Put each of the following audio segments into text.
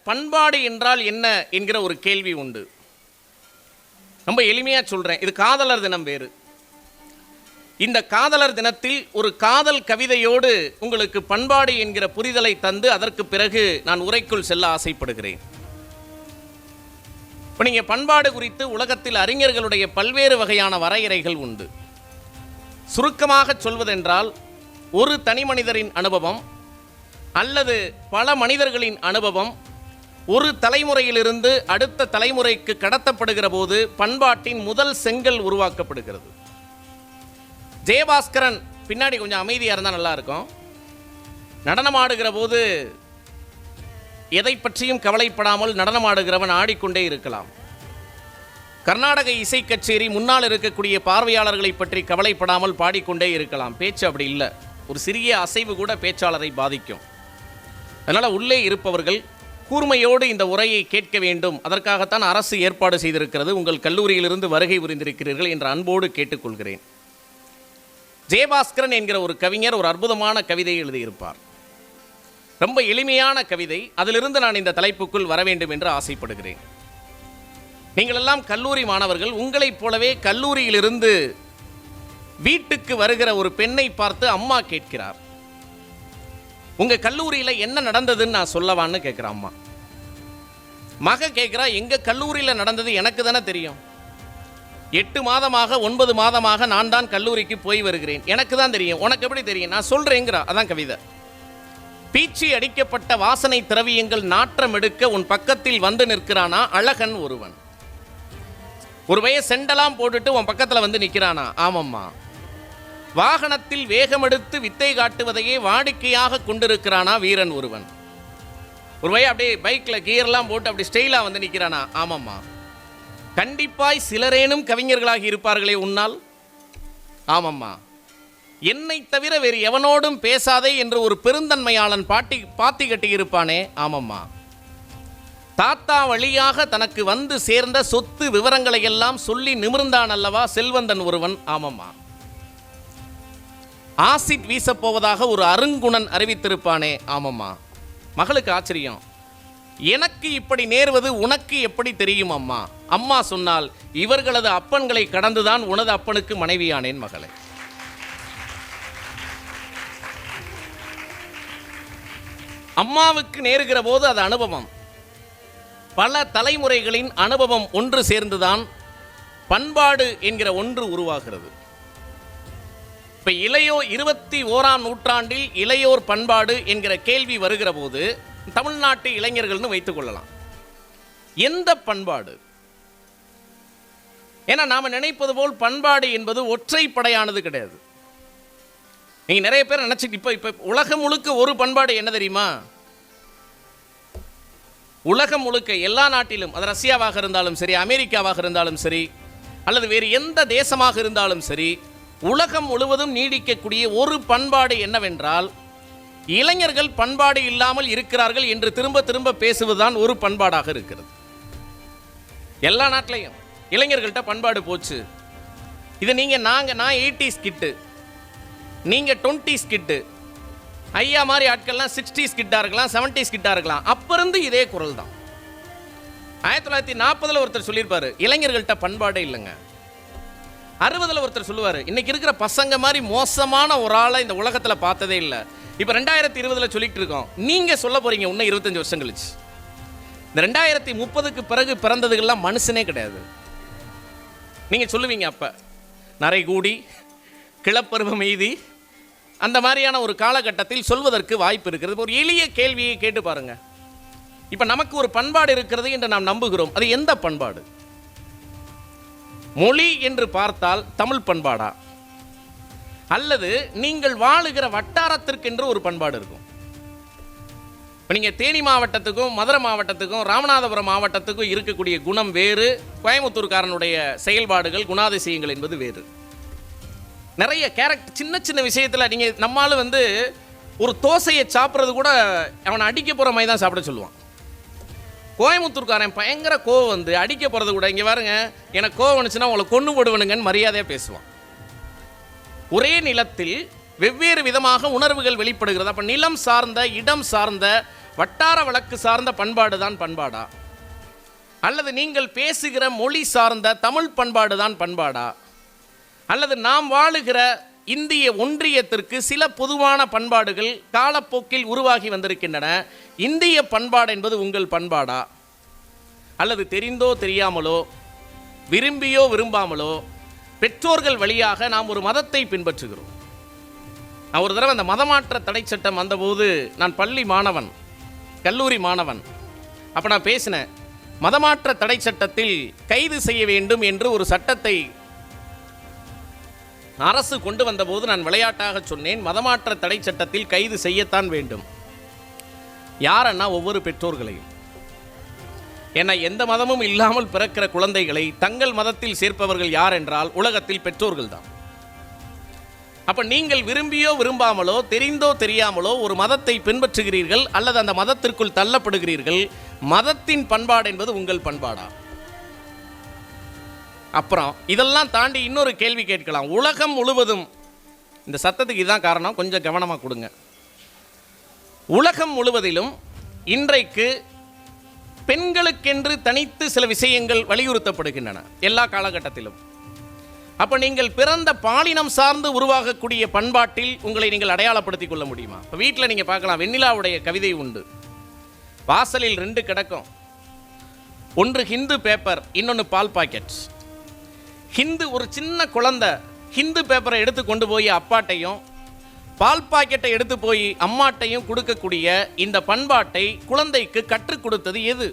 பண்பாடு என்றால் என்ன என்கிற ஒரு கேள்வி உண்டு. ரொம்ப எளிமையாக சொல்கிறேன். இது காதலர் தினம் வேறு. இந்த காதலர் தினத்தில் ஒரு காதல் கவிதையோடு உங்களுக்கு பண்பாடு என்கிற புரிதலை தந்து அதற்கு பிறகு நான் உரைக்குள் செல்ல ஆசைப்படுகிறேன். இப்போ நீங்கள் பண்பாடு குறித்து உலகத்தில் அறிஞர்களுடைய பல்வேறு வகையான வரையறைகள் உண்டு. சுருக்கமாக சொல்வதென்றால் ஒரு தனி மனிதரின் அனுபவம் அல்லது பல மனிதர்களின் அனுபவம் ஒரு தலைமுறையிலிருந்து அடுத்த தலைமுறைக்கு கடத்தப்படுகிற போது பண்பாட்டின் முதல் செங்கல் உருவாக்கப்படுகிறது. ஜெயபாஸ்கரன் பின்னாடி கொஞ்சம் அமைதியாக இருந்தால் நல்லா இருக்கும். நடனமாடுகிற போது எதை பற்றியும் கவலைப்படாமல் நடனமாடுகிறவன் ஆடிக்கொண்டே இருக்கலாம். கர்நாடக இசை கச்சேரி முன்னால் இருக்கக்கூடிய பார்வையாளர்களை பற்றி கவலைப்படாமல் பாடிக்கொண்டே இருக்கலாம். பேச்சு அப்படி இல்லை. ஒரு சிறிய அசைவு கூட பேச்சாளரை பாதிக்கும். அதனால் உள்ளே இருப்பவர்கள் கூர்மையோடு இந்த உரையை கேட்க வேண்டும். அதற்காகத்தான் அரசு ஏற்பாடு செய்திருக்கிறது. உங்கள் கல்லூரியிலிருந்து வருகை புரிந்திருக்கிறீர்கள் என்ற அன்போடு கேட்டுக்கொள்கிறேன். ஜெயபாஸ்கரன் என்கிற ஒரு கவிஞர் ஒரு அற்புதமான கவிதையை எழுதியிருப்பார். ரொம்ப எளிமையான கவிதை. அதிலிருந்து நான் இந்த தலைப்புக்குள் வர வேண்டும் என்று ஆசைப்படுகிறேன். நீங்கள் எல்லாம் கல்லூரி மாணவர்கள். உங்களைப் போலவே கல்லூரியிலிருந்து வீட்டுக்கு வருகிற ஒரு பெண்ணை பார்த்து அம்மா கேட்கிறார், உங்க கல்லூரியில் என்ன நடந்ததுன்னு நான் சொல்லவான்னு கேட்குற அம்மா. மக கேட்குறா, எங்க கல்லூரியில் நடந்தது எனக்கு தானே தெரியும். 8 மாதமாக 9 மாதமாக நான் தான் கல்லூரிக்கு போய் வருகிறேன். எனக்கு தான் தெரியும். உனக்கு எப்படி தெரியும்? நான் சொல்றேங்கிறா. அதான் கவிதை. பீச்சி அடிக்கப்பட்ட வாசனை திரவியங்கள் நாற்றம் எடுக்க உன் பக்கத்தில் வந்து நிற்கிறானா அழகன் ஒருவன். ஒரு வய செண்டலாம் போட்டுட்டு உன் பக்கத்தில் வந்து நிற்கிறானா? ஆமம்மா. வாகனத்தில் வேகமெடுத்து வித்தை காட்டுவதையே வாடிக்கையாக கொண்டிருக்கிறானா வீரன் ஒருவன். ஒரு வய அப்படியே பைக்கில் கியர்லாம் போட்டு அப்படி ஸ்டைலாக வந்து நிற்கிறானா? ஆமம்மா. கண்டிப்பாய் சிலரேனும் கவிஞர்களாகி இருப்பார்களே உன்னால்? ஆமம்மா. என்னை தவிர வேறு எவனோடும் பேசாதே என்று ஒரு பெருந்தன்மையாளன் பாத்தி கட்டி இருப்பானே? ஆமம்மா. தாத்தா வழியாக தனக்கு வந்து சேர்ந்த சொத்து விவரங்களை எல்லாம் சொல்லி நிமிர்ந்தான் அல்லவா செல்வந்தன் ஒருவன்? ஆமம்மா. ஆசிட் வீசப்போவதாக ஒரு அருங்குணன் அறிவித்திருப்பானே? ஆமம்மா. மகளுக்கு ஆச்சரியம். எனக்கு இப்படி நேர்வது உனக்கு எப்படி தெரியும் அம்மா? அம்மா சொன்னால், இவர்களது அப்பன்களை கடந்துதான் உனது அப்பனுக்கு மனைவியானேன் மகளே. அம்மாவுக்கு நேருகிற போது அது அனுபவம். பல தலைமுறைகளின் அனுபவம் ஒன்று சேர்ந்துதான் பண்பாடு என்கிற ஒன்று உருவாகிறது. இப்ப 21ஆம் நூற்றாண்டில் இளையோர் பண்பாடு என்கிற கேள்வி வருகிற போது தமிழ்நாட்டு இளைஞர்கள்னு வைத்துக் கொள்ளலாம். எந்த பண்பாடு? ஏன்னா நாம நினைப்பது போல் பண்பாடு என்பது ஒற்றைப்படையானது கிடையாது. நீங்க நிறைய பேர் நினைச்சிட்டு இப்ப உலகம் முழுக்க ஒரு பண்பாடு என்ன தெரியுமா? உலகம் முழுக்க எல்லா நாட்டிலும், அது ரஷ்யாவாக இருந்தாலும் சரி, அமெரிக்காவாக இருந்தாலும் சரி, அல்லது வேறு எந்த தேசமாக இருந்தாலும் சரி, உலகம் முழுவதும் நீடிக்கக்கூடிய ஒரு பண்பாடு என்னவென்றால், இளைஞர்கள் பண்பாடு இல்லாமல் இருக்கிறார்கள் என்று திரும்ப திரும்ப பேசுவதுதான் ஒரு பண்பாடாக இருக்கிறது. எல்லா நாட்டிலையும் இளைஞர்கள்ட்ட பண்பாடு போச்சு. இது நான் 80s கிட்டு, நீங்க 20s கிட்டு, ஐயா மாதிரி ஆட்கள்லாம் 60s கிட்டா இருக்கலாம், 70s கிட்டா இருக்கலாம். அப்ப இருந்து இதே குரல் தான். 1940 ஒருத்தர் சொல்லியிருப்பாரு, இளைஞர்கள்ட்ட பண்பாடே இல்லைங்க. 60 ஒருத்தர் சொல்லுவாரு, இன்னைக்கு இருக்கிற பசங்க மாதிரி மோசமான ஒரு ஆளை இந்த உலகத்தில் பார்த்ததே இல்லை. இப்போ 2020 சொல்லிட்டு இருக்கோம். நீங்க சொல்ல போறீங்க இன்னும் 25 வருஷம் கழிச்சு. இந்த 2030க்கு பிறகு பிறந்ததுக்கெல்லாம் மனுஷனே கிடையாது. நீங்க சொல்லுவீங்க அப்ப நரைகூடி கிளப்பருவம் எய்தி அந்த மாதிரியான ஒரு காலகட்டத்தில் சொல்வதற்கு வாய்ப்பு இருக்கிறது. ஒரு எளிய கேள்வியை கேட்டு பாருங்க. இப்ப நமக்கு ஒரு பண்பாடு இருக்கிறது என்று நாம் நம்புகிறோம். அது எந்த பண்பாடு? மொழி என்று பார்த்தால் தமிழ் பண்பாடா, அல்லது நீங்கள் வாழுகிற வட்டாரத்திற்கென்று ஒரு பண்பாடு இருக்கும்? இப்போ நீங்கள் தேனி மாவட்டத்துக்கும் மதுரை மாவட்டத்துக்கும் ராமநாதபுரம் மாவட்டத்துக்கும் இருக்கக்கூடிய குணம் வேறு, கோயம்புத்தூர்காரனுடைய செயல்பாடுகள் குணாதிசயங்கள் என்பது வேறு. நிறைய கேரக்டர் சின்ன சின்ன விஷயத்தில் நீங்கள் நம்மளால ஒரு தோசையை சாப்பிட்றது கூட அவனை அடிக்க போகிற மாதிரி தான் சாப்பிட சொல்லுவான். கோயம்புத்தூர்காரன் பயங்கர கோவம் அடிக்க போகிறது கூட, இங்கே பாருங்க எனக்கு கோவம் வந்துச்சுன்னா உங்களை கொண்டு போடுவனுங்கன்னு மரியாதையாக பேசுவான். ஒரே நிலத்தில் வெவ்வேறு விதமாக உணர்வுகள் வெளிப்படுகிறது. அப்போ நிலம் சார்ந்த, இடம் சார்ந்த, வட்டார வழக்கு சார்ந்த பண்பாடு தான் பண்பாடா, அல்லது நீங்கள் பேசுகிற மொழி சார்ந்த தமிழ் பண்பாடு தான் பண்பாடா, அல்லது நாம் வாழுகிற இந்திய ஒன்றியத்திற்கு சில பொதுவான பண்பாடுகள் காலப்போக்கில் உருவாகி வந்திருக்கின்றன, இந்திய பண்பாடு என்பது உங்கள் பண்பாடா, அல்லது தெரிந்தோ தெரியாமலோ விரும்பியோ விரும்பாமலோ பெற்றோர்கள் வழியாக நாம் ஒரு மதத்தை பின்பற்றுகிறோம். நான் ஒரு தடவை அந்த மதமாற்ற தடை சட்டம் வந்தபோது, நான் பள்ளி மாணவன், கல்லூரி மாணவன், அப்போ நான் பேசினேன். மதமாற்ற தடை சட்டத்தில் கைது செய்ய வேண்டும் என்று ஒரு சட்டத்தை அரசு கொண்டு வந்தபோது நான் விளையாட்டாக சொன்னேன், மதமாற்ற தடை சட்டத்தில் கைது செய்யத்தான் வேண்டும். யாரன்னா ஒவ்வொரு பெற்றோர்களையும். ஏன்னா எந்த மதமும் இல்லாமல் பிறக்கிற குழந்தைகளை தங்கள் மதத்தில் சேர்ப்பவர்கள் யார் என்றால் உலகத்தில் பெற்றோர்கள் தான். அப்ப நீங்கள் விரும்பியோ விரும்பாமலோ தெரிந்தோ தெரியாமலோ ஒரு மதத்தை பின்பற்றுகிறீர்கள் அல்லது அந்த மதத்திற்குள் தள்ளப்படுகிறீர்கள். மதத்தின் பண்பாடு என்பது உங்கள் பண்பாடா? அப்புறம் இதெல்லாம் தாண்டி இன்னொரு கேள்வி கேட்கலாம். உலகம் முழுவதும், இந்த சத்தத்துக்கு இதுதான் காரணம், கொஞ்சம் கவனமாக கொடுங்க. உலகம் முழுவதிலும் இன்றைக்கு பெண்களுக்கென்று தனித்து சில விஷயங்கள் வலியுறுத்தப்படுகின்றன எல்லா காலகட்டத்திலும். அப்போ நீங்கள் பிறந்த பாலினம் சார்ந்து உருவாகக்கூடிய பண்பாட்டில் உங்களை நீங்கள் அடையாளப்படுத்திக் கொள்ள முடியுமா? இப்போ வீட்டில் நீங்கள் பார்க்கலாம், வெண்ணிலாவுடைய கவிதை உண்டு. வாசலில் 2 கிடக்கும், ஒன்று ஹிந்து பேப்பர், இன்னொன்று பால் பாக்கெட். ஹிந்து, ஒரு சின்ன குழந்தை ஹிந்து பேப்பரை எடுத்து கொண்டு போய் அப்பாட்டையும் பால் பாக்கெட்டை எடுத்து போய் அம்மாட்டையும் கொடுக்கக்கூடிய இந்த பண்பாட்டை குழந்தைக்கு கற்றுக் கொடுத்தது எது?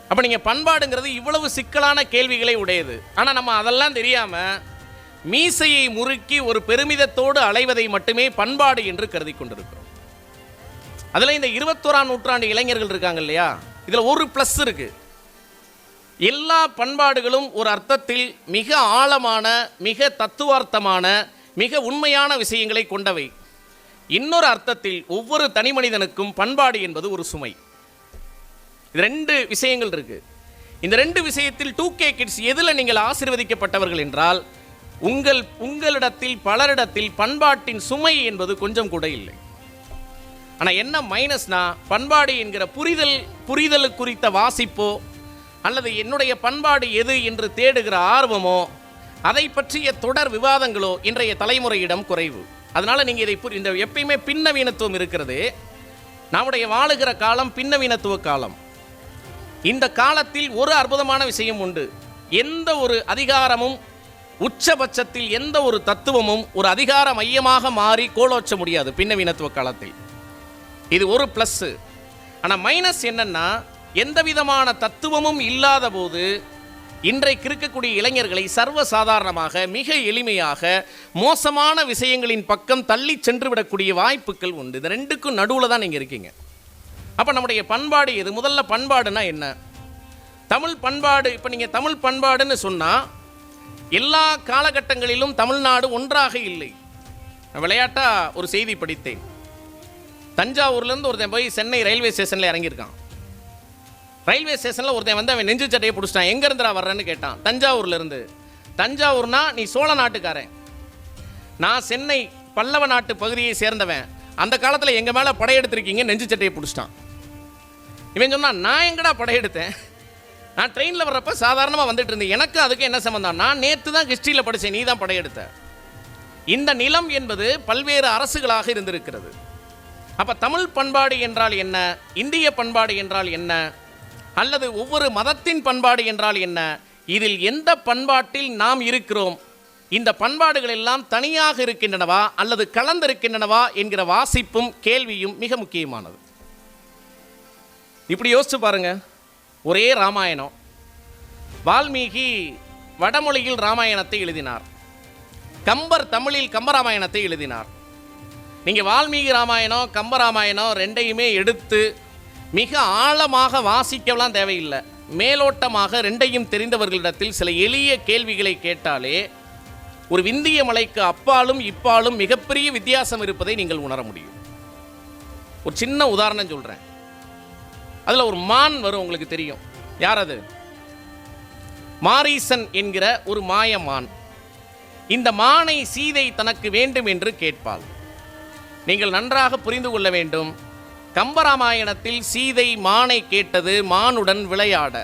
அப்போ நீங்கள் பண்பாடுங்கிறது இவ்வளவு சிக்கலான கேள்விகளை உடையது. ஆனால் நம்ம அதெல்லாம் தெரியாமல் மீசையை முறுக்கி ஒரு பெருமிதத்தோடு அலைவதை மட்டுமே பண்பாடு என்று கருதி கொண்டிருக்கிறோம். அதில் இந்த 21ஆம் நூற்றாண்டு இளைஞர்கள் இருக்காங்க இல்லையா, இதில் ஒரு ப்ளஸ் இருக்கு. எல்லா பண்பாடுகளும் ஒரு அர்த்தத்தில் மிக ஆழமான, மிக தத்துவார்த்தமான, மிக உண்மையான விஷயங்களை கொண்டவை. இன்னொரு அர்த்தத்தில் ஒவ்வொரு தனி மனிதனுக்கும் பண்பாடு என்பது ஒரு சுமை. இது 2 விஷயங்கள் இருக்கு. இந்த 2 விஷயத்தில் 2K கிட்ஸ் எதில் நீங்கள் ஆசீர்வதிக்கப்பட்டவர்கள் என்றால், உங்களிடத்தில் பலரிடத்தில் பண்பாட்டின் சுமை என்பது கொஞ்சம் கூட இல்லை. ஆனால் என்ன மைனஸ்னா, பண்பாடு என்கிற புரிதல் குறித்த வாசிப்போ அல்லது என்னுடைய பண்பாடு எது என்று தேடுகிற ஆர்வமோ அதை பற்றிய தொடர் விவாதங்களோ இன்றைய தலைமுறையிடம் குறைவு. அதனால நீங்க இதை இந்த எப்பயுமே பின்னவீனத்துவம் இருக்கிறது. நம்முடைய வாழுகிற காலம் பின்னவீனத்துவ காலம். இந்த காலத்தில் ஒரு அற்புதமான விஷயம் உண்டு. எந்த ஒரு அதிகாரமும் உச்சபட்சத்தில் எந்த ஒரு தத்துவமும் ஒரு அதிகார மையமாக மாறி கோலோச்ச முடியாது பின்னவீனத்துவ காலத்தில். இது ஒரு பிளஸ். ஆனால் மைனஸ் என்னன்னா, எந்த விதமான தத்துவமும் இல்லாத போது இன்றைக்கு இருக்கக்கூடிய இளைஞர்களை சர்வசாதாரணமாக மிக எளிமையாக மோசமான விஷயங்களின் பக்கம் தள்ளி சென்று விடக்கூடிய வாய்ப்புகள் உண்டு. இந்த 2க்கும் நடுவில் தான் நீங்கள் இருக்கீங்க. அப்போ நம்முடைய பண்பாடு எது? முதல்ல பண்பாடுனா என்ன? தமிழ் பண்பாடு. இப்போ நீங்கள் தமிழ் பண்பாடுன்னு சொன்னால் எல்லா காலகட்டங்களிலும் தமிழ்நாடு ஒன்றாக இல்லை. விளையாட்டாக ஒரு செய்தி படித்தேன். தஞ்சாவூர்லேருந்து ஒருத்தன் போய் சென்னை ரயில்வே ஸ்டேஷனில் இறங்கியிருக்கான். ரயில்வே ஸ்டேஷனில் ஒருத்தன் வந்து அவன் நெஞ்சு சட்டையை பிடிச்சிட்டான். எங்கேருந்துடா வர்றேன்னு கேட்டான். தஞ்சாவூர்லேருந்து. தஞ்சாவூர்னா நீ சோழ நாட்டுக்காரன், நான் சென்னை பல்லவ நாட்டு பகுதியை சேர்ந்தவன், அந்த காலத்தில் எங்கள் மேலே படையெடுத்திருக்கீங்க, நெஞ்சு சட்டையை பிடிச்சிட்டான். இவன் சொன்னான், நான் எங்கடா படையெடுத்தேன்? நான் ட்ரெயினில் வர்றப்ப சாதாரணமாக வந்துட்டு இருந்தேன், எனக்கு அதுக்கு என்ன சம்பந்தம்? நான் நேற்று தான் ஹிஸ்ட்ரியில் படித்தேன், நீ தான் படையெடுத்த. இந்த நிலம் என்பது பல்வேறு அரசுகளாக இருந்திருக்கிறது. அப்போ தமிழ் பண்பாடு என்றால் என்ன, இந்திய பண்பாடு என்றால் என்ன, அல்லது ஒவ்வொரு மதத்தின் பண்பாடு என்றால் என்ன, இதில் எந்த பண்பாட்டில் நாம் இருக்கிறோம், இந்த பண்பாடுகள் எல்லாம் தனியாக இருக்கின்றனவா அல்லது கலந்திருக்கின்றனவா என்கிற வாசிப்பும் கேள்வியும் மிக முக்கியமானது. இப்படி யோசிச்சு பாருங்க. ஒரே ராமாயணம். வால்மீகி வடமொழியில் ராமாயணத்தை எழுதினார், கம்பர் தமிழில் கம்பராமாயணத்தை எழுதினார். நீங்கள் வால்மீகி ராமாயணம் கம்பராமாயணம் 2யுமே எடுத்து மிக ஆழமாக வாசிக்கலாம் தேவையில்லை. மேலோட்டமாக 2யும் தெரிந்தவர்களிடத்தில் சில எளிய கேள்விகளை கேட்டாலே ஒரு விந்திய மலைக்கு அப்பாலும் இப்பாலும் மிகப்பெரிய வித்தியாசம் இருப்பதை நீங்கள் உணர முடியும். ஒரு சின்ன உதாரணம் சொல்கிறேன். அதில் ஒரு மான் வரும், உங்களுக்கு தெரியும். யார் அது? மாரீசன் என்கிற ஒரு மாயமான். இந்த மானை சீதை தனக்கு வேண்டும் என்று கேட்பாள். நீங்கள் நன்றாக புரிந்து கொள்ள வேண்டும். கம்பராமாயணத்தில் சீதை மானை கேட்டது மானுடன் விளையாட,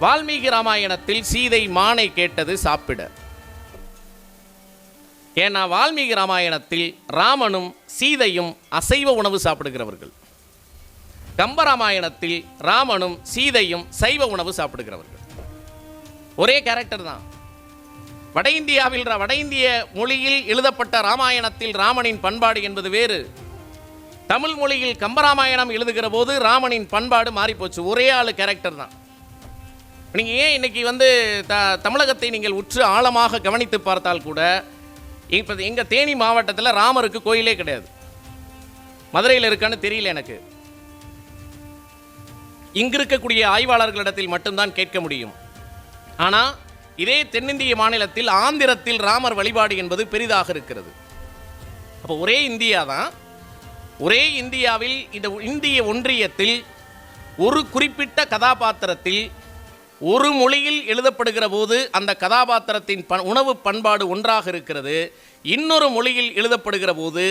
வால்மீகி ராமாயணத்தில் சீதை மானை கேட்டது சாப்பிட. ஏன்னா வால்மீகி ராமாயணத்தில் ராமனும் சீதையும் அசைவ உணவு சாப்பிடுகிறவர்கள், கம்பராமாயணத்தில் ராமனும் சீதையும் சைவ உணவு சாப்பிடுகிறவர்கள். ஒரே கேரக்டர் தான். வட இந்திய மொழியில் எழுதப்பட்ட ராமாயணத்தில் ராமனின் பண்பாடு என்பது வேறு. தமிழ் மொழியில் கம்பராமாயணம் எழுதுகிற போது ராமனின் பண்பாடு மாறிப்போச்சு. ஒரே ஆளு கேரக்டர் தான். நீங்கள் ஏன் இன்னைக்கு தமிழகத்தை நீங்கள் உற்று ஆழமாக கவனித்து பார்த்தால் கூட இப்போ எங்கள் தேனி மாவட்டத்தில் ராமருக்கு கோயிலே கிடையாது. மதுரையில் இருக்கான்னு தெரியல எனக்கு. இங்கு இருக்கக்கூடிய ஆய்வாளர்களிடத்தில் மட்டும்தான் கேட்க முடியும். ஆனால் இதே தென்னிந்திய மாநிலத்தில் ஆந்திரத்தில் ராமர் வழிபாடு என்பது பெரிதாக இருக்கிறது. அப்போ ஒரே இந்தியா தான். ஒரே இந்தியாவில் இந்த இந்திய ஒன்றியத்தில் ஒரு குறிப்பிட்ட கதாபாத்திரத்தில் ஒரு மொழியில் எழுதப்படுகிற போது அந்த கதாபாத்திரத்தின் உணவு பண்பாடு ஒன்றாக இருக்கிறது. இன்னொரு மொழியில் எழுதப்படுகிற போது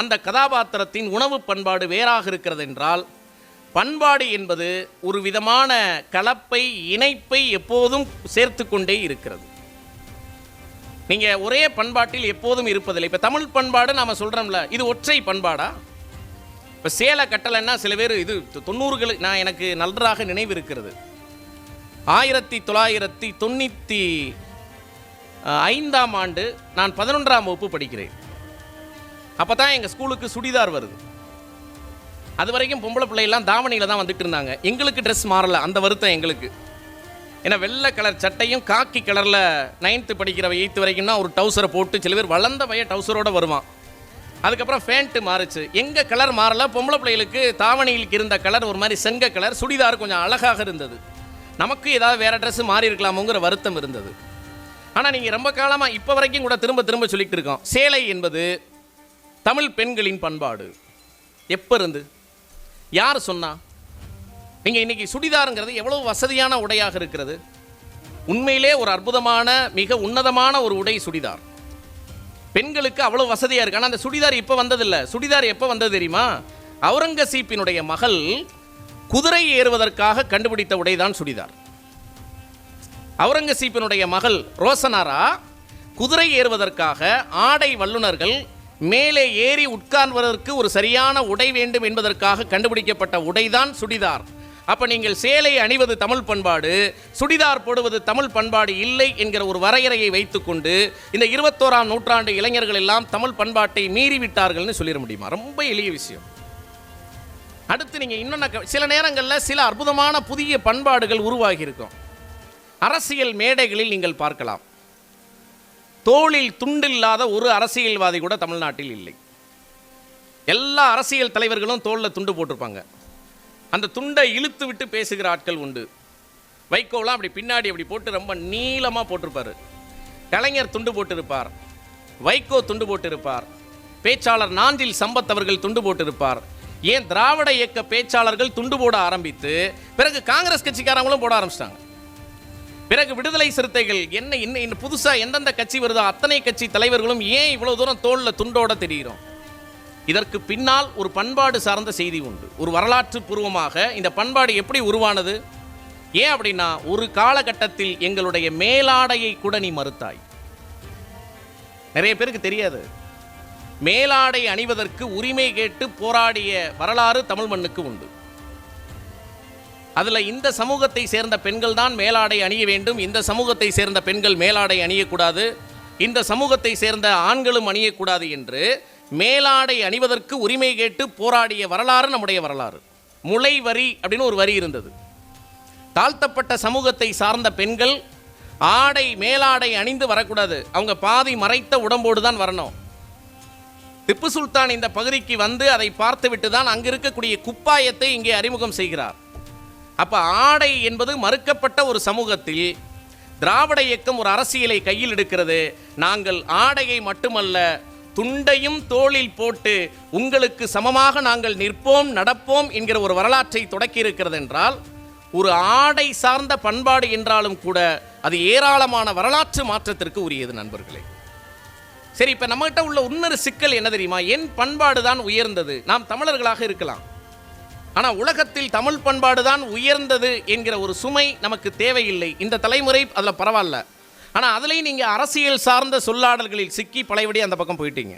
அந்த கதாபாத்திரத்தின் உணவு பண்பாடு வேறாக இருக்கிறது என்றால், பண்பாடு என்பது ஒரு விதமான கலப்பை, இணைப்பை எப்போதும் சேர்த்து கொண்டே இருக்கிறது. நீங்கள் ஒரே பண்பாட்டில் எப்போதும் இருப்பதில்லை. இப்போ தமிழ் பண்பாடு நாம் சொல்கிறோம்ல, இது ஒற்றை பண்பாடா? இப்போ சேலை கட்டலைன்னா சில பேர் இது 90கள், நான் எனக்கு நன்றாக நினைவு இருக்கிறது. 1995ஆம் ஆண்டு நான் 11ஆம் வகுப்பு படிக்கிறேன். அப்போ தான் எங்கள் ஸ்கூலுக்கு சுடிதார் வருது. அது வரைக்கும் பொம்பளை பிள்ளையெல்லாம் தாவணியில் தான் வந்துட்டு இருந்தாங்க. எங்களுக்கு ட்ரெஸ் மாறலை, அந்த வருத்தம் எங்களுக்கு. ஏன்னா வெள்ளை கலர் சட்டையும் காக்கி கலரில் 9th படிக்கிற 8th வரைக்கும்னா ஒரு டவுசரை போட்டு சில பேர் வளர்ந்த பையன் டவுசரோடு வருவான். அதுக்கப்புறம் ஃபேண்ட்டு மாறுச்சு. எங்கள் கலர் மாறலை. பொம்பளை பிள்ளைகளுக்கு தாவணியில் இருந்த கலர் ஒரு மாதிரி செங்க கலர், சுடிதார் கொஞ்சம் அழகாக இருந்தது. நமக்கு ஏதாவது வேறு ட்ரெஸ்ஸு மாறி இருக்கலாமோங்கிற வருத்தம் இருந்தது. ஆனால் நீங்கள் ரொம்ப காலமாக இப்போ வரைக்கும் கூட திரும்ப திரும்ப சொல்லிகிட்டு இருக்கோம், சேலை என்பது தமிழ் பெண்களின் பண்பாடு. எப்போ இருந்து? யார் சொன்னா? நீங்கள் இன்றைக்கி சுடிதாருங்கிறது எவ்வளோ வசதியான உடையாக இருக்கிறது. உண்மையிலே ஒரு அற்புதமான மிக உன்னதமான ஒரு உடை சுடிதார். பெண்களுக்கு அவ்வளோ வசதியாக இருக்குது. ஆனால் அந்த சுடிதார் இப்போ வந்ததில்லை. சுடிதார் எப்போ வந்தது தெரியுமா? அவுரங்கசீப்பினுடைய மகள் குதிரை ஏறுவதற்காக கண்டுபிடித்த உடைதான் சுடிதார். அவுரங்கசீப்பினுடைய மகள் ரோசனாரா குதிரை ஏறுவதற்காக ஆடை வல்லுநர்கள் மேலே ஏறி உட்கார்வதற்கு ஒரு சரியான உடை வேண்டும் என்பதற்காக கண்டுபிடிக்கப்பட்ட உடைதான் சுடிதார். அப்போ நீங்கள் சேலை அணிவது தமிழ் பண்பாடு, சுடிதார் போடுவது தமிழ் பண்பாடு இல்லை என்கிற ஒரு வரையறையை வைத்துக்கொண்டு இந்த 21ஆம் நூற்றாண்டு இளைஞர்கள் எல்லாம் தமிழ் பண்பாட்டை மீறிவிட்டார்கள்னு சொல்லிட முடியுமா? ரொம்ப எளிய விஷயம். அடுத்து நீங்கள் இன்னொன்று, சில நேரங்களில் சில அற்புதமான புதிய பண்பாடுகள் உருவாகி இருக்கும். அரசியல் மேடைகளில் நீங்கள் பார்க்கலாம், தோளில் துண்டில்லாத ஒரு அரசியல்வாதி கூட தமிழ்நாட்டில் இல்லை. எல்லா அரசியல் தலைவர்களும் தோளில் துண்டு போட்டிருப்பாங்க. அந்த துண்டை இழுத்து விட்டு பேசுகிற ஆட்கள் உண்டு. வைகோலாம் அப்படி பின்னாடி அப்படி போட்டு ரொம்ப நீளமாக போட்டிருப்பார். கலைஞர் துண்டு போட்டிருப்பார், வைகோ துண்டு போட்டிருப்பார், பேச்சாளர் நாஞ்சில் சம்பத் அவர்கள் துண்டு போட்டிருப்பார். ஏன் திராவிட இயக்க பேச்சாளர்கள் துண்டு போட ஆரம்பித்து பிறகு காங்கிரஸ் கட்சிக்காரங்களும் போட ஆரம்பிச்சிட்டாங்க. பிறகு விடுதலை சிறுத்தைகள் என்ன இன்னும் புதுசாக எந்தெந்த கட்சி வருதோ அத்தனை கட்சி தலைவர்களும் ஏன் இவ்வளோ தூரம் தோளில் துண்டோட தெரிகிறோம்? இதற்கு பின்னால் ஒரு பண்பாடு சார்ந்த செய்தி உண்டு. ஒரு வரலாற்று பூர்வமாக இந்த பண்பாடு எப்படி உருவானது? ஏன் அப்படின்னா, ஒரு காலகட்டத்தில் எங்களுடைய மேலாடையை கூட நீ மறுத்தாய். நிறைய பேருக்கு தெரியாது. மேலாடை அணிவதற்கு உரிமை கேட்டு போராடிய வரலாறு தமிழ் மண்ணுக்கு உண்டு. அதில் இந்த சமூகத்தை சேர்ந்த பெண்கள் தான் மேலாடை அணிய வேண்டும், இந்த சமூகத்தை சேர்ந்த பெண்கள் மேலாடை அணியக்கூடாது, இந்த சமூகத்தை சேர்ந்த ஆண்களும் அணியக்கூடாது என்று மேலாடை அணிவதற்கு உரிமை கேட்டு போராடிய வரலாறு நம்முடைய வரலாறு. முளை வரி அப்படின்னு ஒரு வரி இருந்தது. தாழ்த்தப்பட்ட சமூகத்தை சார்ந்த பெண்கள் ஆடை மேலாடை அணிந்து வரக்கூடாது, அவங்க பாதி மறைத்த உடம்போடு தான் வரணும். திப்பு சுல்தான் இந்த பகுதிக்கு வந்து அதை பார்த்துவிட்டு தான் அங்கு இருக்கக்கூடிய குப்பாயத்தை இங்கே அறிமுகம் செய்கிறார். அப்போ ஆடை என்பது மறுக்கப்பட்ட ஒரு சமூகத்தில் திராவிட இயக்கம் ஒரு அரசியலை கையில் எடுக்கிறது. நாங்கள் ஆடையை மட்டுமல்ல, துண்டையும் தோளில் போட்டு உங்களுக்கு சமமாக நாங்கள் நிற்போம் நடப்போம் என்கிற ஒரு வரலாற்றை தொடக்கி இருக்கிறது என்றால், ஒரு ஆடை சார்ந்த பண்பாடு என்றாலும் கூட அது ஏராளமான வரலாற்று மாற்றத்திற்கு உரியது. நண்பர்களே, சரி, இப்போ நம்மகிட்ட உள்ள இன்னொரு சிக்கல் என்ன தெரியுமா? என் பண்பாடு தான் உயர்ந்தது. நாம் தமிழர்களாக இருக்கலாம், ஆனால் உலகத்தில் தமிழ் பண்பாடு தான் உயர்ந்தது என்கிற ஒரு சுமை நமக்கு தேவையில்லை. இந்த தலைமுறை அதில் பரவாயில்ல. ஆனால் அதுலேயும் நீங்கள் அரசியல் சார்ந்த சொல்லாடல்களில் சிக்கி பழையபடி அந்த பக்கம் போயிட்டீங்க.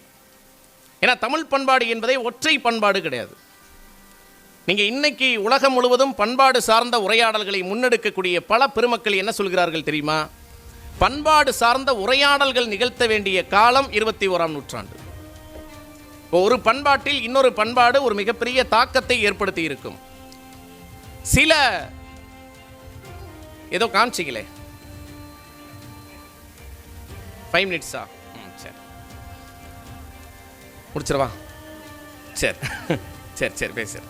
ஏன்னா தமிழ் பண்பாடு என்பதே ஒற்றை பண்பாடு கிடையாது. நீங்கள் இன்னைக்கு உலகம் முழுவதும் பண்பாடு சார்ந்த உரையாடல்களை முன்னெடுக்கக்கூடிய பல பெருமக்கள் என்ன சொல்கிறார்கள் தெரியுமா? பண்பாடு சார்ந்த உரையாடல்கள் நிகழ்த்த வேண்டிய காலம் 21ஆம் நூற்றாண்டு. ஒரு பண்பாட்டில் இன்னொரு பண்பாடு ஒரு மிகப்பெரிய தாக்கத்தை ஏற்படுத்தி இருக்கும். சில ஏதோ காமிச்சிங்களே 5 மினிட்ஸா? சரி, முடிச்சிடவா? சரி சரி சரி பேசுற.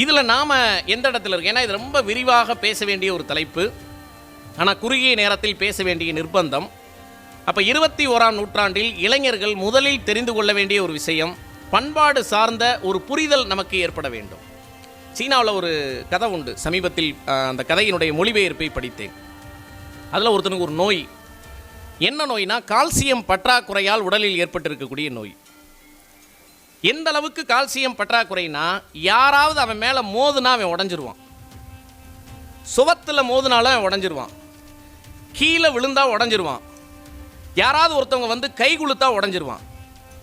இதில் நாம் எந்த இடத்துல இருக்கோம்? ஏன்னா இது ரொம்ப விரிவாக பேச வேண்டிய ஒரு தலைப்பு, ஆனால் குறுகிய நேரத்தில் பேச வேண்டிய நிர்பந்தம். அப்போ 21ஆம் நூற்றாண்டில் இளைஞர்கள் முதலில் தெரிந்து கொள்ள வேண்டிய ஒரு விஷயம், பண்பாடு சார்ந்த ஒரு புரிதல் நமக்கு ஏற்பட வேண்டும். சீனாவில் ஒரு கதை உண்டு. சமீபத்தில் அந்த கதையினுடைய மொழிபெயர்ப்பை படித்தேன். அதில் ஒருத்தனுக்கு ஒரு நோய். என்ன நோய்னா கால்சியம் பற்றாக்குறையால் உடலில் ஏற்பட்டிருக்கக்கூடிய நோய். எந்த அளவுக்கு கால்சியம் பற்றாக்குறைனா, யாராவது அவன் மேலே மோதுனா அவன் உடஞ்சிருவான், சுவத்தில் மோதுனாலும் அவன் உடஞ்சிருவான், கீழே விழுந்தா உடஞ்சிருவான், யாராவது ஒருத்தவங்க வந்து கை குளுத்தா உடஞ்சிருவான்.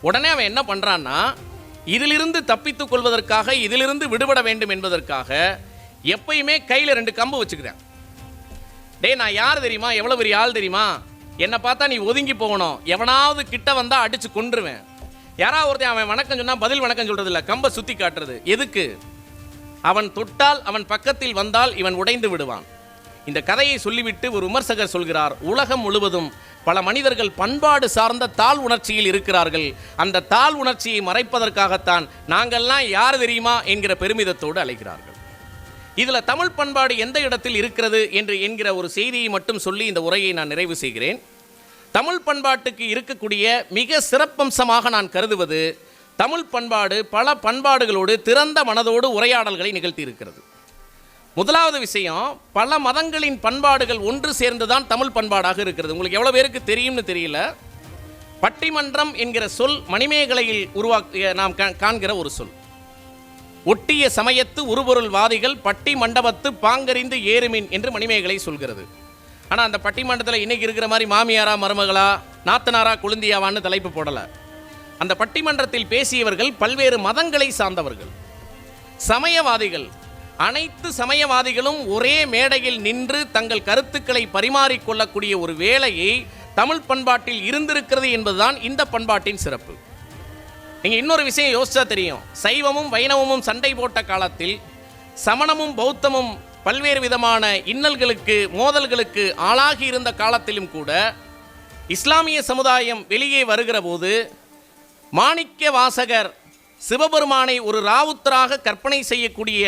உடனே அவன் என்ன பண்ணுறான்னா, இதிலிருந்து தப்பித்துக் கொள்வதற்காக, இதிலிருந்து விடுபட வேண்டும் என்பதற்காக எப்பயுமே கையில் 2 கம்பு வச்சுக்கிறேன். நான் யார் தெரியுமா, எவ்வளோ பெரிய ஆள் தெரியுமா, என்னை பார்த்தா நீ ஒதுங்கி போகணும், எவனாவது கிட்ட வந்தால் அடித்து கொன்றுவேன். யாராவது ஒருத்தன் அவன் வணக்கம் சொன்னால் பதில் வணக்கம் சொல்கிறது இல்லை, கம்பை சுற்றி காட்டுறது. எதுக்கு? அவன் தொட்டால், அவன் பக்கத்தில் வந்தால் இவன் உடைந்து விடுவான். இந்த கதையை சொல்லிவிட்டு ஒரு விமர்சகர் சொல்கிறார், உலகம் முழுவதும் பல மனிதர்கள் பண்பாடு சார்ந்த தாழ் உணர்ச்சியில் இருக்கிறார்கள். அந்த தாழ் உணர்ச்சியை மறைப்பதற்காகத்தான் நாங்கள்லாம் யார் தெரியுமா என்கிற பெருமிதத்தோடு அழைக்கிறார்கள். இதில் தமிழ் பண்பாடு எந்த இடத்தில் இருக்கிறது என்கிற ஒரு செய்தியை மட்டும் சொல்லி இந்த உரையை நான் நிறைவு செய்கிறேன். தமிழ் பண்பாட்டுக்கு இருக்கக்கூடிய மிக சிறப்பம்சமாக நான் கருதுவது, தமிழ் பண்பாடு பல பண்பாடுகளோடு திறந்த மனதோடு உரையாடல்களை நிகழ்த்தி இருக்கிறது. முதலாவது விஷயம், பல மதங்களின் பண்பாடுகள் ஒன்று சேர்ந்துதான் தமிழ் பண்பாடாக இருக்கிறது. உங்களுக்கு எவ்வளோ பேருக்கு தெரியும்னு தெரியல. பட்டிமன்றம் என்கிற சொல் மணிமேகலையில் உருவாக்கிய நாம் காண்கிற ஒரு சொல். ஒட்டிய சமயத்து உருபொருள் வாதிகள் பட்டி மண்டபத்து பாங்கறிந்து ஏறுமின் என்று மணிமேகலை சொல்கிறது. ஆனால் அந்த பட்டிமன்றத்தில் இன்றைக்கி இருக்கிற மாதிரி மாமியாரா மருமகளா நாத்தனாரா குழுந்தியாவான்னு தலைப்பு போடலை. அந்த பட்டிமன்றத்தில் பேசியவர்கள் பல்வேறு மதங்களை சார்ந்தவர்கள், சமயவாதிகள். அனைத்து சமயவாதிகளும் ஒரே மேடையில் நின்று தங்கள் கருத்துக்களை பரிமாறிக்கொள்ளக்கூடிய ஒரு வேளையை தமிழ் பண்பாட்டில் இருந்திருக்கிறது என்பதுதான் இந்த பண்பாட்டின் சிறப்பு. நீங்கள் இன்னொரு விஷயம் யோசிச்சா தெரியும், சைவமும் வைணவமும் சண்டை போட்ட காலத்தில் சமணமும் பௌத்தமும் பல்வேறு விதமான இன்னல்களுக்கு மோதல்களுக்கு ஆளாகி இருந்த காலத்திலும் கூட இஸ்லாமிய சமுதாயம் வெளியே வருகிற போது மாணிக்க வாசகர் சிவபெருமானை ஒரு ராவுத்தராக கற்பனை செய்யக்கூடிய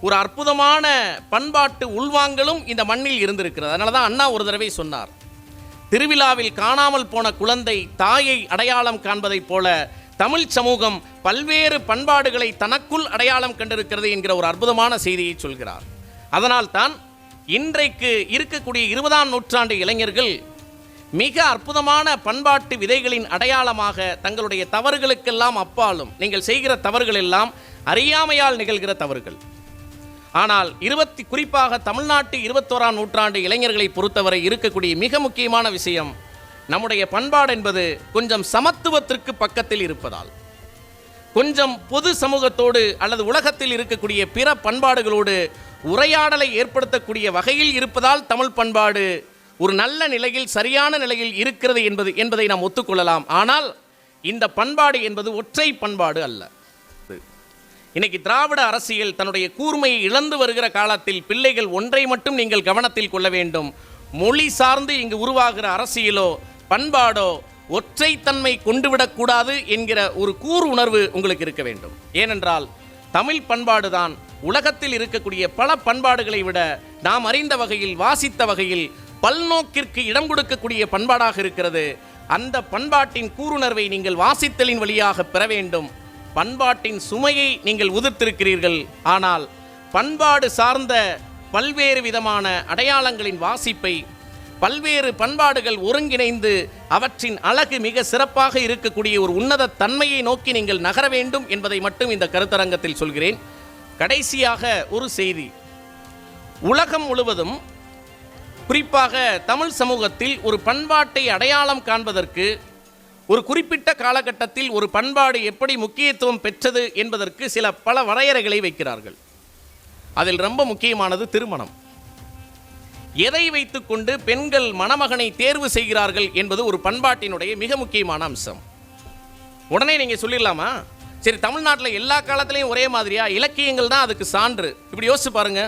ஒரு அற்புதமான பண்பாட்டு உள்வாங்கலும் இந்த மண்ணில் இருந்திருக்கிறது. அதனால தான் அண்ணா ஒரு தடவை சொன்னார், திருவிழாவில் காணாமல் போன குழந்தை தாயை அடையாளம் காண்பதைப் போல தமிழ் சமூகம் பல்வேறு பண்பாடுகளை தனக்குள் அடையாளம் கண்டிருக்கிறது என்கிற ஒரு அற்புதமான செய்தியை சொல்கிறார். அதனால்தான் இன்றைக்கு இருக்கக்கூடிய 20ஆம் நூற்றாண்டு இளைஞர்கள் மிக அற்புதமான பண்பாட்டு விதைகளின் அடையாளமாக தங்களுடைய தவறுகளுக்கெல்லாம் அப்பாலும், நீங்கள் செய்கிற தவறுகள் எல்லாம் அறியாமையால் நிகழ்கிற தவறுகள். ஆனால் குறிப்பாக தமிழ்நாட்டு 21ஆம் நூற்றாண்டு இளைஞர்களை பொறுத்தவரை இருக்கக்கூடிய மிக முக்கியமான விஷயம், நம்முடைய பண்பாடு என்பது கொஞ்சம் சமத்துவத்திற்கு பக்கத்தில் இருப்பதால், கொஞ்சம் பொது சமூகத்தோடு அல்லது உலகத்தில் இருக்கக்கூடிய பிற பண்பாடுகளோடு உரையாடலை ஏற்படுத்தக்கூடிய வகையில் இருப்பதால் தமிழ் பண்பாடு ஒரு நல்ல நிலையில், சரியான நிலையில் இருக்கிறது என்பதை நாம் ஒத்துக்கொள்ளலாம். ஆனால் இந்த பண்பாடு என்பது ஒற்றை பண்பாடு அல்ல. இன்னைக்கு திராவிட அரசியல் தன்னுடைய கூர்மையை இழந்து வருகிற காலத்தில் பிள்ளைகள் ஒன்றை மட்டும் நீங்கள் கவனத்தில் கொள்ள வேண்டும், மொழி சார்ந்து இங்கு உருவாகிற அரசியலோ பண்பாடோ ஒற்றைத்தன்மை கொண்டுவிடக்கூடாது என்கிற ஒரு கூர் உணர்வு உங்களுக்கு இருக்க வேண்டும். ஏனென்றால் தமிழ் பண்பாடுதான் உலகத்தில் இருக்கக்கூடிய பல பண்பாடுகளை விட நாம் அறிந்த வகையில், வாசித்த வகையில் பல்நோக்கிற்கு இடம் கொடுக்கக்கூடிய பண்பாடாக இருக்கிறது. அந்த பண்பாட்டின் கூருணர்வை நீங்கள் வாசித்தலின் வழியாக பெற வேண்டும். பண்பாட்டின் சுமையை நீங்கள் உதிர்த்திருக்கிறீர்கள். ஆனால் பண்பாடு சார்ந்த பல்வேறு விதமான அடையாளங்களின் வாசிப்பை பல்வேறு பண்பாடுகள் ஒருங்கிணைந்து அவற்றின் அழகு மிக சிறப்பாக இருக்கக்கூடிய ஒரு உன்னத தன்மையை நோக்கி நீங்கள் நகர வேண்டும் என்பதை மட்டும் இந்த கருத்தரங்கத்தில் சொல்கிறேன். கடைசியாக ஒரு செய்தி. உலகம் முழுவதும், குறிப்பாக தமிழ் சமூகத்தில் ஒரு பண்பாட்டை அடையாளம் காண்பதற்கு, ஒரு குறிப்பிட்ட காலகட்டத்தில் ஒரு பண்பாடு எப்படி முக்கியத்துவம் பெற்றது என்பதற்கு பல வரையறைகளை வைக்கிறார்கள். அதில் ரொம்ப முக்கியமானது திருமணம். எதை வைத்துக்கொண்டு பெண்கள் மணமகனை தேர்வு செய்கிறார்கள் என்பது ஒரு பண்பாட்டினுடைய மிக முக்கியமான அம்சம். உடனே நீங்க சொல்லிடலாமா, சரி தமிழ்நாட்டில் எல்லா காலத்திலையும் ஒரே மாதிரியா? இலக்கியங்கள் தான் அதுக்கு சான்று. இப்படி யோசிச்சு பாருங்க.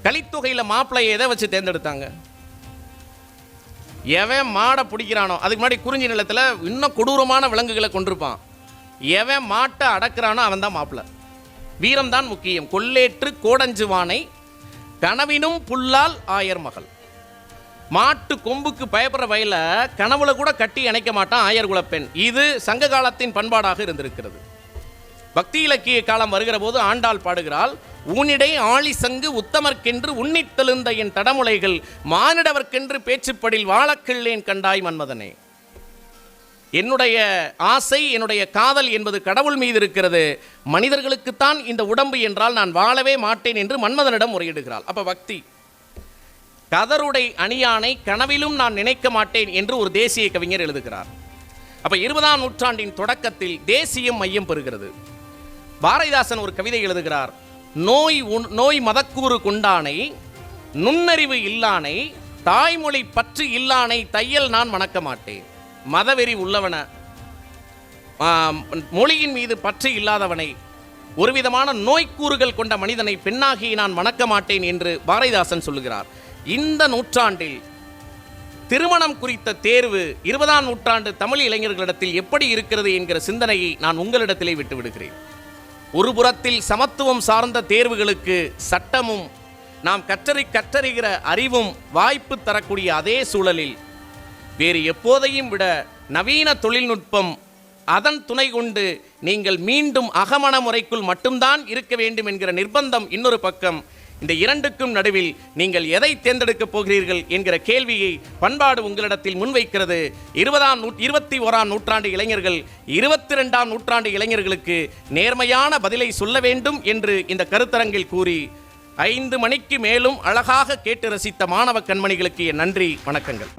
கலித்தொகையில் மாப்பிள்ளையை எதை வச்சு தேர்ந்தெடுத்தாங்க? எவன் மாடை பிடிக்கிறானோ, அதுக்கு முன்னாடி குறிஞ்சி நிலத்தில் இன்னும் கொடூரமான விலங்குகளை கொண்டிருப்பான், எவன் மாட்டை அடக்கிறானோ அவன் தான் மாப்பிள்ளை. வீரம்தான் முக்கியம். கொல்லேற்று கோடஞ்சுவானை கனவினும் புல்லால் ஆயர் மகள். மாட்டு கொம்புக்கு பயப்படுற வயல கனவுல கூட கட்டி அணைக்க மாட்டான் ஆயர் குலப்பெண். இது சங்க காலத்தின் பண்பாடாக இருந்திருக்கிறது. பக்தி இலக்கிய காலம் வருகிற போது ஆண்டாள் பாடுகிறாள், ஊனிடை ஆழி சங்கு உத்தமர்க்கென்று உன்னித்தெழுந்த என் தடமுலைகள் மானிடவர்க்கென்று பேச்சுப்படில் வாழக்கிள்ளேன் கண்டாய் மன்மதனே. என்னுடைய ஆசை, என்னுடைய காதல் என்பது கடவுள் மீது இருக்கிறது. மனிதர்களுக்குத்தான் இந்த உடம்பு என்றால் நான் வாழவே மாட்டேன் என்று மன்மதனிடம் முறையிடுகிறாள். அப்ப பக்தி. கதருடை அணியானை கனவிலும் நான் நினைக்க மாட்டேன் என்று ஒரு தேசிய கவிஞர் எழுதுகிறார். அப்ப 20ஆம் நூற்றாண்டின் தொடக்கத்தில் தேசியம் மையம் பெறுகிறது. பாரதிதாசன் ஒரு கவிதை எழுதுகிறார், நோய் மதக்கூறு கொண்டானை நுண்ணறிவு இல்லானை தாய்மொழி பற்று இல்லானை தையல் நான் மணக்க மாட்டேன். மதவெறி உள்ளவன, மொழியின் மீது பற்று இல்லாதவனை, ஒரு விதமான நோய்க்கூறுகள் கொண்ட மனிதனை பெண்ணாகி நான் மணக்க மாட்டேன் என்று பாரதிதாசன் சொல்லுகிறார். இந்த நூற்றாண்டில் திருமணம் குறித்த தேர்வு 20ஆம் நூற்றாண்டு தமிழ் இளைஞர்களிடத்தில் எப்படி இருக்கிறது என்கிற சிந்தனையை நான் உங்களிடத்திலே விட்டுவிடுகிறேன். ஒரு புறத்தில் சமத்துவம் சார்ந்த தேர்வுகளுக்கு சட்டமும் நாம் கற்றறிகிற அறிவும் வாய்ப்பு தரக்கூடிய அதே சூழலில் வேறு எப்போதையும் விட நவீன தொழில்நுட்பம், அதன் துணை கொண்டு நீங்கள் மீண்டும் அகமண முறைக்குள் மட்டும்தான் இருக்க வேண்டும் என்கிற நிர்பந்தம் இன்னொரு பக்கம். இந்த இரண்டுக்கும் நடுவில் நீங்கள் எதை தேர்ந்தெடுக்கப் போகிறீர்கள் என்கிற கேள்வியை பண்பாடு உங்களிடத்தில் முன்வைக்கிறது. 21ஆம் நூற்றாண்டு இளைஞர்கள் 22ஆம் நூற்றாண்டு இளைஞர்களுக்கு நேர்மையான பதிலை சொல்ல வேண்டும் என்று இந்த கருத்தரங்கில் கூறி 5 மணிக்கு மேலும் அழகாக கேட்டு ரசித்த மாணவ கண்மணிகளுக்கு என் நன்றி, வணக்கங்கள்.